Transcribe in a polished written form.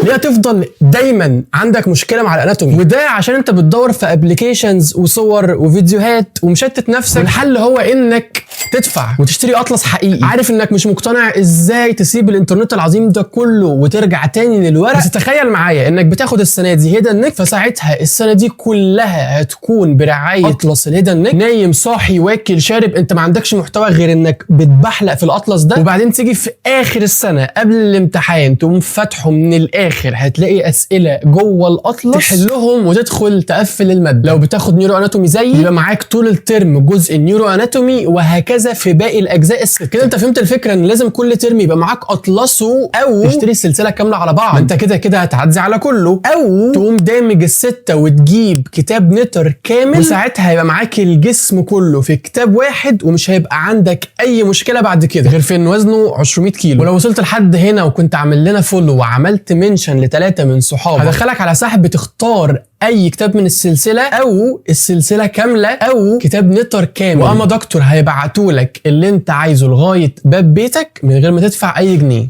ليه تفضل دايما عندك مشكله مع الاناتومي؟ وده عشان انت بتدور في ابلكيشنز وصور وفيديوهات ومشتت نفسك. والحل هو انك تدفع وتشتري اطلس حقيقي. عارف انك مش مقتنع ازاي تسيب الانترنت العظيم ده كله وترجع تاني للورق، بس تخيل معايا انك بتاخد السنه دي هيدن نيك، فساعتها السنه دي كلها هتكون برعايه اطلس الهيدن نيك. نايم صاحي واكل شارب، انت ما عندكش محتوى غير انك بتبحلق في الاطلس ده. وبعدين تيجي في اخر السنه قبل الامتحان تقوم فاتحه من الاخر، هتلاقي اسئله جوه الاطلس تحلهم وتدخل تقفل الماده. لو بتاخد نيورو اناتومي زي يبقى معاك طول الترم جزء نيورو اناتومي، وهكذا في باقي الاجزاء الست. كده انت فهمت الفكره ان لازم كل ترم يبقى معاك اطلسه، او تشتري السلسله كامله على بعض. انت كده كده هتعدي على كله، او تقوم دامج السته وتجيب كتاب نتر كامل، وساعتها هيبقى معاك الجسم كله في كتاب واحد، ومش هيبقى عندك اي مشكله بعد كده غير في ان وزنه 200 كيلو. ولو وصلت لحد هنا وكنت عامل لنا فولو وعملت منشن ل3 من صحابك، هدخلك على سحب تختار اي كتاب من السلسله، او السلسله كامله، او كتاب نتر كامل. واما دكتور هيبعتولك اللي انت عايزه لغايه باب بيتك من غير ما تدفع اي جنيه.